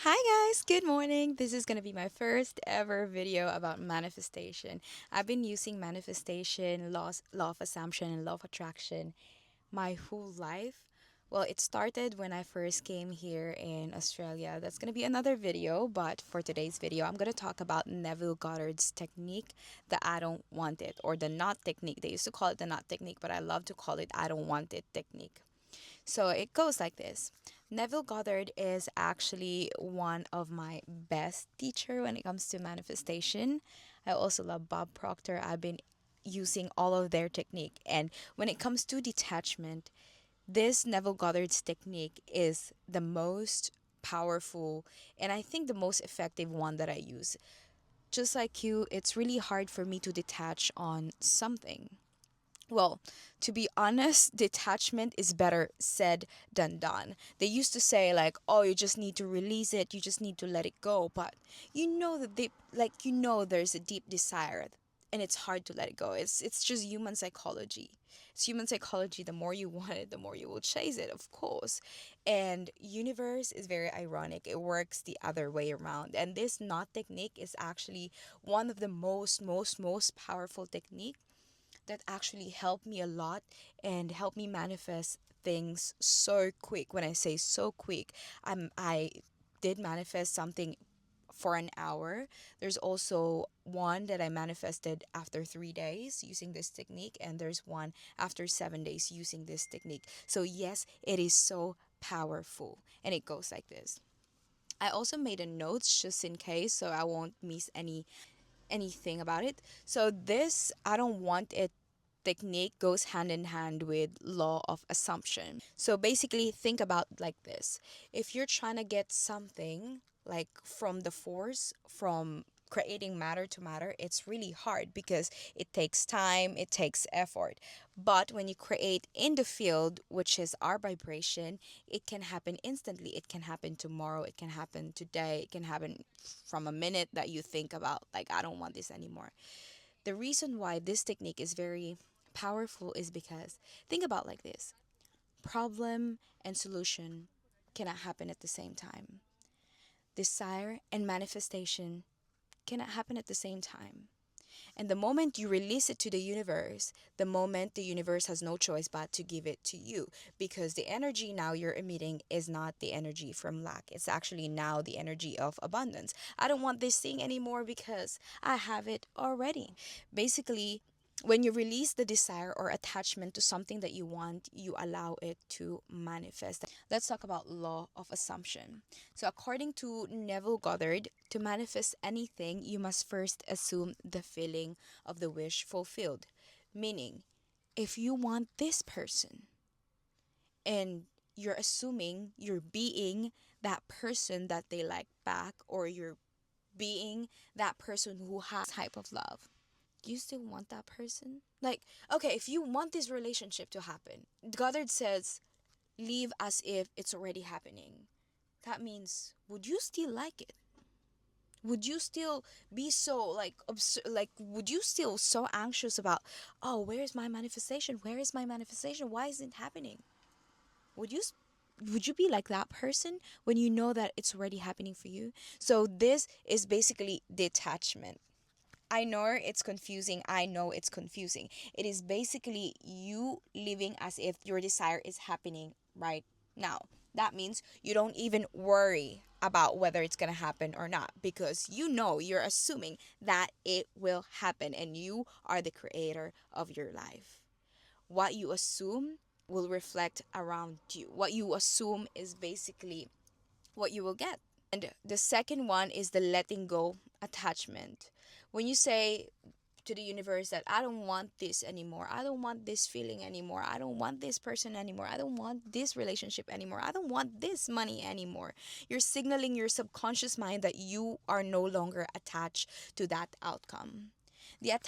Hi guys, good morning. This is going to be my first ever video about manifestation. I've been using manifestation, law of assumption, and law of attraction my whole life. Well, it started when I first came here in Australia. That's going to be another video, but for today's video, I'm going to talk about Neville Goddard's technique, the I don't want it, or the not technique. They used to call it the not technique, but I love to call it I don't want it technique. So it goes like this. Neville Goddard is actually one of my best teacher when it comes to manifestation. I also love Bob Proctor. I've been using all of their technique. And when it comes to detachment, this Neville Goddard's technique is the most powerful and I think the most effective one that I use. Just like you, it's really hard for me to detach on something. Well, to be honest, detachment is better said than done. They used to say like, "Oh, you just need to release it, you just need to let it go." But you know that there's a deep desire and it's hard to let it go. It's just human psychology. It's human psychology. The more you want it, the more you will chase it, of course. And universe is very ironic. It works the other way around. And this knot technique is actually one of the most powerful technique that actually helped me a lot and helped me manifest things so quick. When I say so quick, I did manifest something for an hour. There's also one that I manifested after 3 days using this technique, and there's one after 7 days using this technique. So yes, it is so powerful, and it goes like this. I also made a notes just in case, so I won't miss anything about it. So this I don't want it technique goes hand in hand with law of assumption. So basically think about like this. If you're trying to get something like from the force, from creating matter to matter, it's really hard because it takes time, it takes effort. But when you create in the field, which is our vibration, it can happen instantly. It can happen tomorrow, it can happen today, it can happen from a minute that you think about like I don't want this anymore. The reason why this technique is very powerful is because think about like this. Problem and solution cannot happen at the same time. Desire and manifestation cannot happen at the same time. And the moment you release it to the universe, the moment the universe has no choice but to give it to you. Because the energy now you're emitting is not the energy from lack. It's actually now the energy of abundance. I don't want this thing anymore because I have it already. Basically, when you release the desire or attachment to something that you want, you allow it to manifest. Let's talk about law of assumption. So according to Neville Goddard, to manifest anything, you must first assume the feeling of the wish fulfilled. Meaning, if you want this person and you're assuming you're being that person that they like back, or you're being that person who has type of love, you still want that person? Like, okay, if you want this relationship to happen, Goddard says, live as if it's already happening. That means, would you still like it? Would you still be so would you still so anxious about, oh, where's my manifestation? Where is my manifestation? Why isn't it happening? Would you would you be like that person when you know that it's already happening for you? So this is basically detachment. I know it's confusing. I know it's confusing. It is basically you living as if your desire is happening right now. That means you don't even worry about whether it's going to happen or not because you know you're assuming that it will happen and you are the creator of your life. What you assume will reflect around you. What you assume is basically what you will get. And the second one is the letting go attachment. When you say to the universe that I don't want this anymore, I don't want this feeling anymore, I don't want this person anymore, I don't want this relationship anymore, I don't want this money anymore, you're signaling your subconscious mind that you are no longer attached to that outcome. The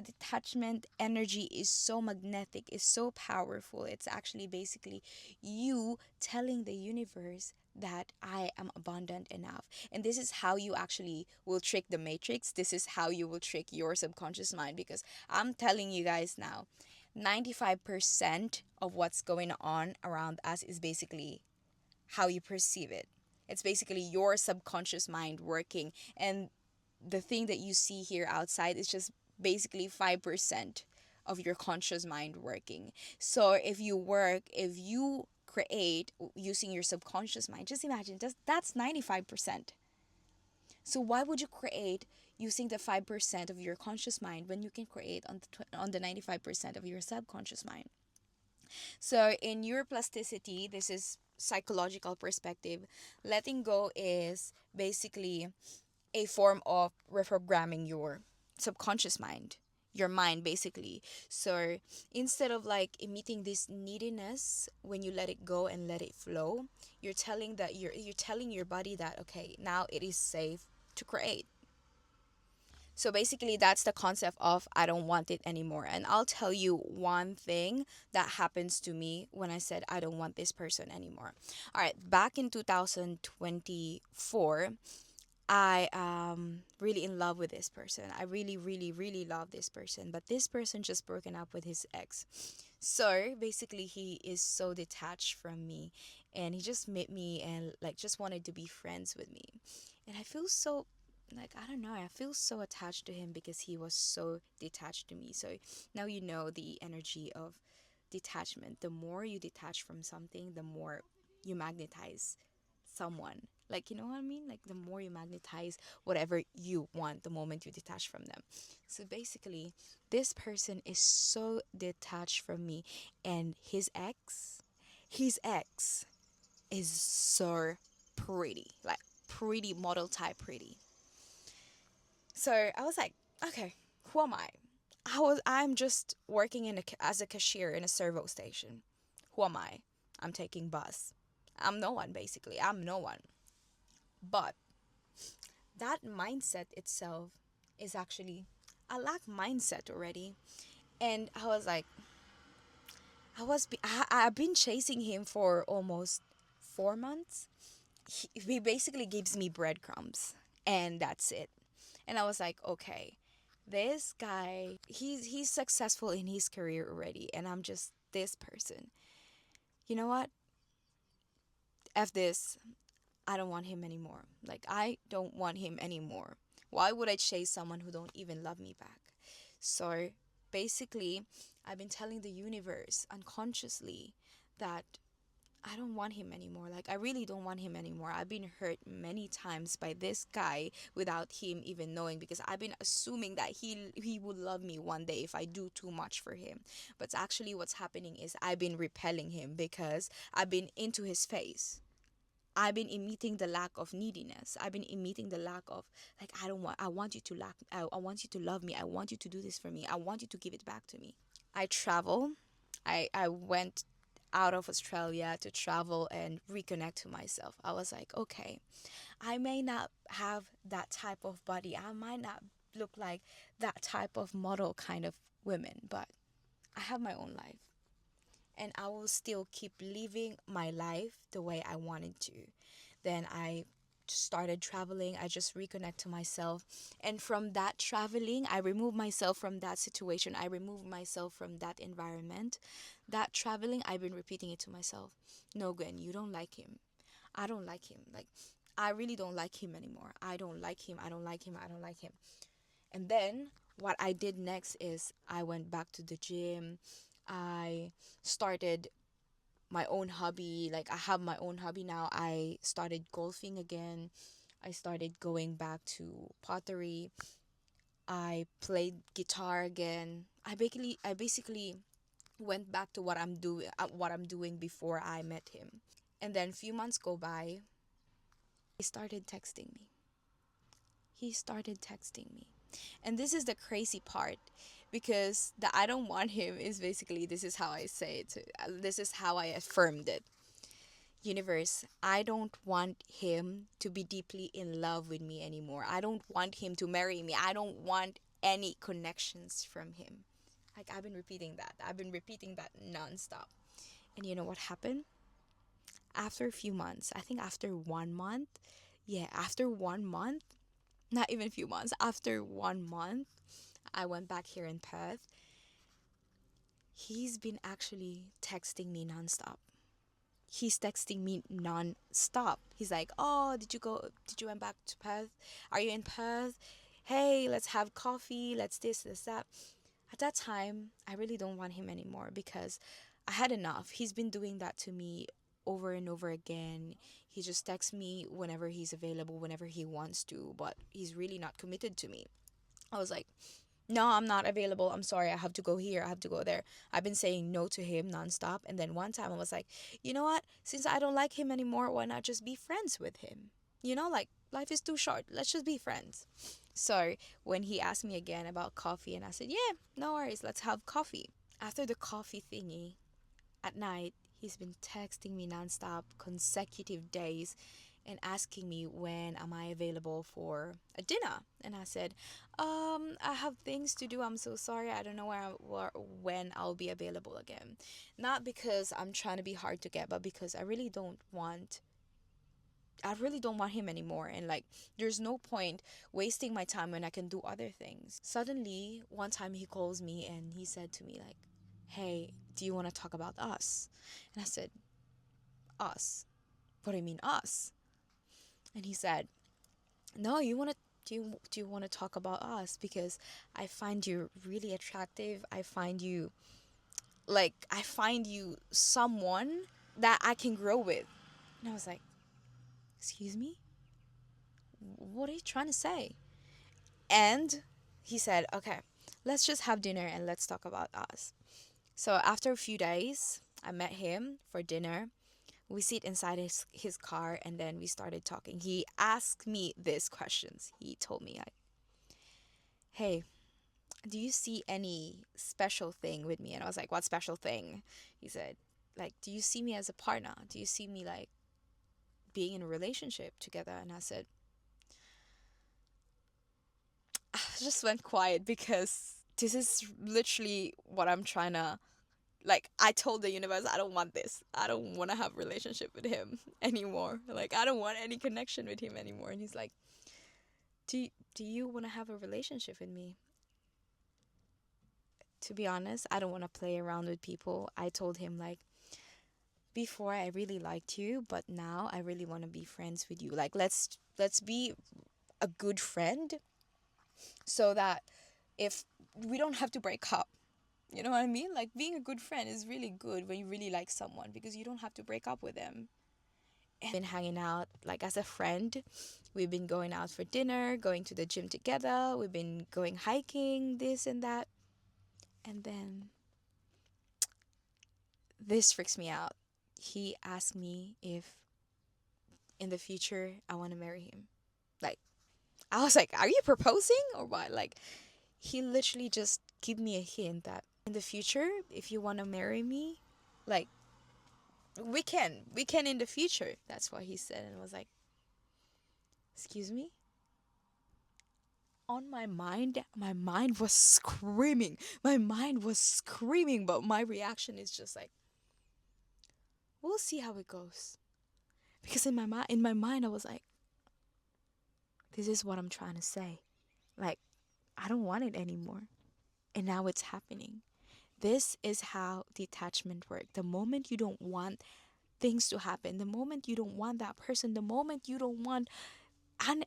detachment energy is so magnetic, is so powerful. It's actually basically you telling the universe that I am abundant enough. And this is how you actually will trick the matrix. This is how you will trick your subconscious mind because I'm telling you guys now, 95% of what's going on around us is basically how you perceive it. It's basically your subconscious mind working. And the thing that you see here outside is just basically 5% of your conscious mind working. So if you create using your subconscious mind, just imagine that's 95%. So why would you create using the 5% of your conscious mind when you can create on the 95% of your subconscious mind? So in neuroplasticity, this is psychological perspective. Letting go is basically a form of reprogramming your subconscious mind, your mind basically. So instead of like emitting this neediness, when you let it go and let it flow, you're telling your body that okay, now it is safe to create. So basically, that's the concept of I don't want it anymore. And I'll tell you one thing that happens to me when I said I don't want this person anymore. All right, back in 2024, I am really in love with this person. I really, really, really love this person. But this person just broken up with his ex. So basically, he is so detached from me. And he just met me and like just wanted to be friends with me. And I feel so like I don't know, I feel so attached to him because he was so detached to me. So now you know the energy of detachment. The more you detach from something, the more you magnetize someone. Like, you know what I mean? Like, the more you magnetize whatever you want the moment you detach from them. So basically, this person is so detached from me, and his ex is so pretty, like pretty model type pretty. So I was like, okay, who am I? I'm just working as a cashier in a servo station. Who am I? I'm taking bus. I'm no one basically. I'm no one. But that mindset itself is actually a lack mindset already. And I was like, I've been chasing him for almost 4 months. He basically gives me breadcrumbs, and that's it. And I was like, okay, this guy, he's successful in his career already, and I'm just this person. You know what? F this. I don't want him anymore. Like, I don't want him anymore. Why would I chase someone who don't even love me back? So basically, I've been telling the universe unconsciously that I don't want him anymore. Like, I really don't want him anymore. I've been hurt many times by this guy without him even knowing, because I've been assuming that he would love me one day if I do too much for him. But actually what's happening is I've been repelling him because I've been into his face. I've been emitting the lack of neediness. I've been emitting the lack of like I want you to I want you to love me. I want you to do this for me. I want you to give it back to me. I travel. I went out of Australia to travel and reconnect to myself. I was like, okay, I may not have that type of body. I might not look like that type of model kind of women, but I have my own life. And I will still keep living my life the way I wanted to. Then I started traveling. I just reconnect to myself. And from that traveling, I removed myself from that situation. I removed myself from that environment. That traveling, I've been repeating it to myself. No, Gwen, you don't like him. I don't like him. Like, I really don't like him anymore. I don't like him. I don't like him. I don't like him. And then what I did next is I went back to the gym. I started my own hobby. Like, I have my own hobby now. I started golfing again. I started going back to pottery. I played guitar again. I basically went back to what I'm doing before I met him. And then few months go by. He started texting me. He started texting me. And this is the crazy part, because the I don't want him is basically, this is how I say it. This is how I affirmed it. Universe, I don't want him to be deeply in love with me anymore. I don't want him to marry me. I don't want any connections from him. Like, I've been repeating that. I've been repeating that nonstop. And you know what happened? After a few months, I think after 1 month, yeah, after 1 month, not even a few months, after 1 month, I went back here in Perth. He's been actually texting me nonstop. he's texting me non-stop. He's like, "Oh, did you went back to Perth? Are you in Perth? Hey, let's have coffee, let's this, that." At that time, I really don't want him anymore because I had enough. He's been doing that to me over and over again. He just texts me whenever he's available, whenever he wants to, but he's really not committed to me. I was like, no, I'm not available. I'm sorry. I have to go here. I have to go there. I've been saying no to him nonstop. And then one time I was like, you know what? Since I don't like him anymore, why not just be friends with him? Like life is too short. Let's just be friends. So when he asked me again about coffee, and I said, yeah, no worries. Let's have coffee. After the coffee thingy at night, he's been texting me nonstop, consecutive days, and asking me when am I available for a dinner. And I said, I have things to do. I'm so sorry. I don't know when I'll be available again. Not because I'm trying to be hard to get, but because I really don't want him anymore, and like there's no point wasting my time when I can do other things. Suddenly, one time he calls me and he said to me like, "Hey, do you want to talk about us?" And I said, "Us? What do you mean us?" And he said, "No, do you want to talk about us because I find you really attractive. I find you someone that I can grow with." And I was like, "Excuse me? What are you trying to say?" And he said, "Okay, let's just have dinner and let's talk about us." So after a few days, I met him for dinner. We sit inside his car and then we started talking. He asked me these questions. He told me like, "Hey, do you see any special thing with me?" And I was like, "What special thing?" He said, like, "Do you see me as a partner? Do you see me like being in a relationship together?" And I said, I just went quiet because this is literally what I'm trying to, like, I told the universe I don't want this. I don't want to have a relationship with him anymore. Like, I don't want any connection with him anymore. And he's like, do you want to have a relationship with me?" To be honest, I don't want to play around with people. I told him like, before I really liked you, but now I really want to be friends with you. Like, let's be a good friend so that if we don't have to break up. You know what I mean? Like, being a good friend is really good when you really like someone because you don't have to break up with them. And been hanging out like as a friend. We've been going out for dinner, going to the gym together. We've been going hiking, this and that. And then this freaks me out. He asked me if in the future I want to marry him. Like, I was like, "Are you proposing or what?" Like, he literally just gave me a hint that in the future, if you want to marry me, like, we can in the future. That's what he said. And I was like, "Excuse me?" On my mind was screaming. My mind was screaming, but my reaction is just like, we'll see how it goes. Because in my mind I was like, this is what I'm trying to say. Like, I don't want it anymore. And now it's happening. This is how detachment works. The moment you don't want things to happen, the moment you don't want that person, the moment you don't want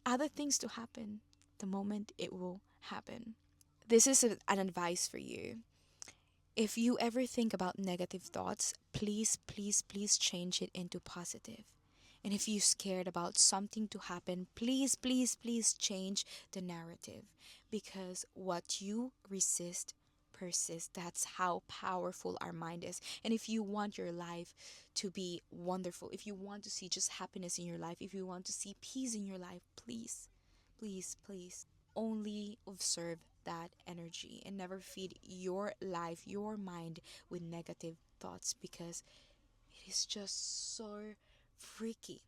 other things to happen, the moment it will happen. This is an advice for you. If you ever think about negative thoughts, please, please, please change it into positive. And if you're scared about something to happen, please, please, please change the narrative. Because what you resist persists. That's how powerful our mind is. And if you want your life to be wonderful, if you want to see just happiness in your life, if you want to see peace in your life, please, please, please only observe that energy and never feed your life, your mind with negative thoughts because it is just so freaky.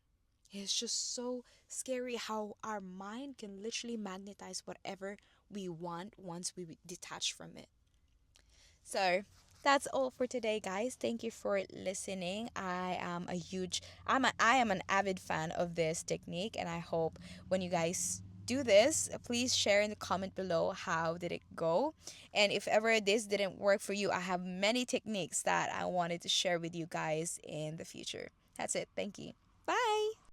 It's just so scary how our mind can literally magnetize whatever we want once we detach from it. So that's all for today, guys. Thank you for listening. I am an avid fan of this technique, and I hope when you guys do this, please share in the comment below how did it go. And if ever this didn't work for you, I have many techniques that I wanted to share with you guys in the future. That's it. Thank you.